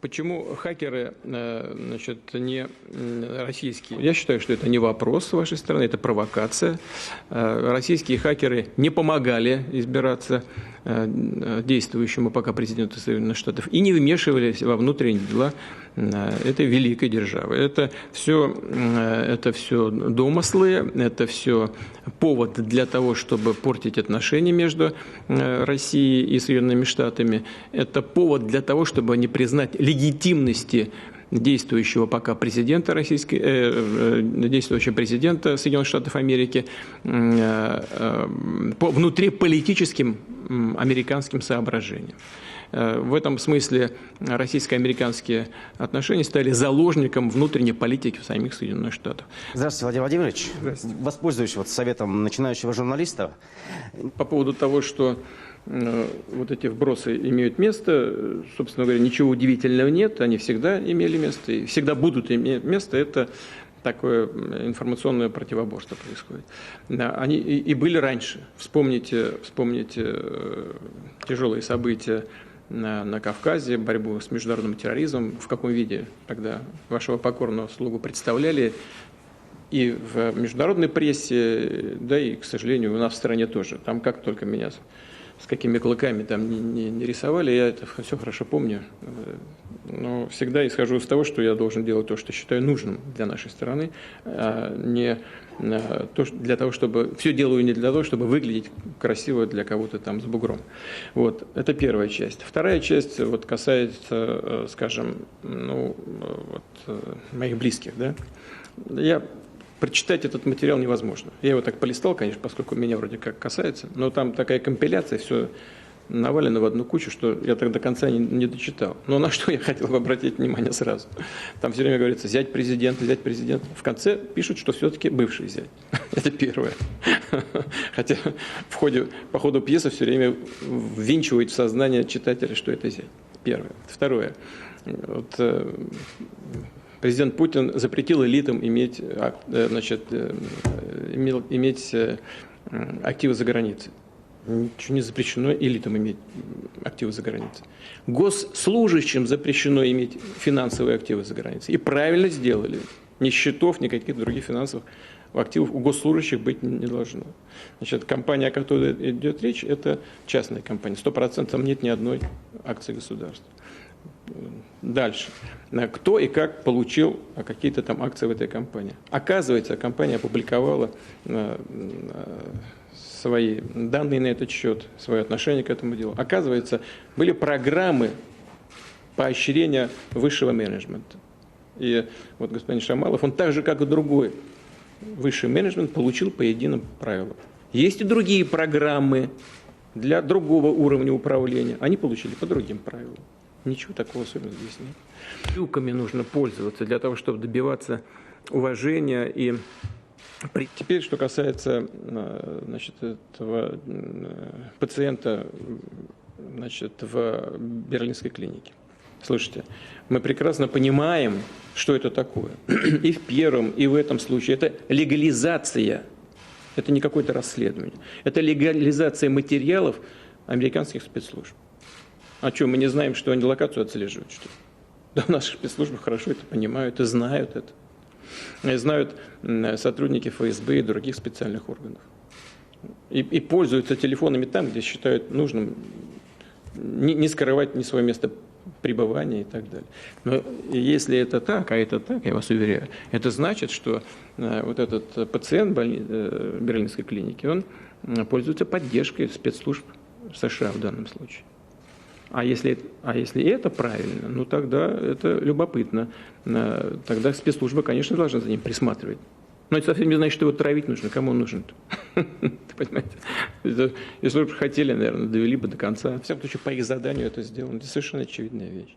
Почему хакеры, значит, не российские? Я считаю, что это не вопрос с вашей стороны, это провокация. Российские хакеры не помогали избираться действующему пока президенту Соединенных Штатов и не вмешивались во внутренние дела этой великой державы. Это все домыслы, это все повод для того, чтобы портить отношения между Россией и Соединенными Штатами. Это повод для того, чтобы не признать легитимности действующего пока президента действующего президента Соединенных Штатов Америки по внутриполитическим американским соображениям. В этом смысле российско-американские отношения стали заложником внутренней политики в самих Соединенных Штатах. Здравствуйте, Владимир Владимирович. Здравствуйте. Воспользуюсь советом начинающего журналиста. По поводу того, что вот эти вбросы имеют место, собственно говоря, ничего удивительного нет, они всегда имели место и всегда будут иметь место. Это такое информационное противоборство происходит. Они и были раньше. Вспомните тяжелые события на Кавказе, борьбу с международным терроризмом, в каком виде тогда вашего покорного слугу представляли и в международной прессе, да и, к сожалению, у нас в стране тоже. Там как только меня с какими клыками там не рисовали, я это все хорошо помню. Но всегда исхожу из того, что я должен делать то, что считаю нужным для нашей страны, а не для того, чтобы... Все делаю не для того, чтобы выглядеть красиво для кого-то там с бугром. Вот, это первая часть. Вторая часть вот, касается, скажем, моих близких. Да? Прочитать этот материал невозможно. Я его так полистал, конечно, поскольку меня вроде как касается, но там такая компиляция, все навалено в одну кучу, что я так до конца не дочитал. Но на что я хотел бы обратить внимание сразу. Там все время говорится зять президента, зять президента. В конце пишут, что все-таки бывший зять. Это первое. Хотя по ходу пьесы все время ввинчивает в сознание читателя, что это зять. Первое. Второе. Президент Путин запретил элитам иметь активы за границей. Ничего не запрещено элитам иметь активы за границей. Госслужащим запрещено иметь финансовые активы за границей. И правильно сделали. Ни счетов, ни каких-то других финансовых активов у госслужащих быть не должно. Значит, компания, о которой идет речь, это частная компания. 100% там нет ни одной акции государства. Дальше. Кто и как получил какие-то там акции в этой компании. Оказывается, компания опубликовала свои данные на этот счет, свое отношение к этому делу. Оказывается, были программы поощрения высшего менеджмента. И вот господин Шамалов, он так же, как и другой высший менеджмент, получил по единым правилам. Есть и другие программы для другого уровня управления. Они получили по другим правилам. Ничего такого особенного здесь нет. Трюками нужно пользоваться для того, чтобы добиваться уважения. И теперь, что касается этого пациента в берлинской клинике. Слушайте, мы прекрасно понимаем, что это такое. И в первом, и в этом случае. Это легализация. Это не какое-то расследование. Это легализация материалов американских спецслужб. А что, мы не знаем, что они локацию отслеживают, что ли? Да, наши спецслужбы хорошо это понимают и знают это. И знают сотрудники ФСБ и других специальных органов. И пользуются телефонами там, где считают нужным не скрывать ни свое место пребывания и так далее. Но если это так, а это так, я вас уверяю, это значит, что вот этот пациент берлинской клиники, он пользуется поддержкой спецслужб США в данном случае. А если это правильно, ну тогда это любопытно. Тогда спецслужбы, конечно, должны за ним присматривать. Но это совсем не значит, что его травить нужно. Кому он нужен-то? Понимаете? Если бы хотели, наверное, довели бы до конца. В всяком случае, по их заданию это сделано. Это совершенно очевидная вещь.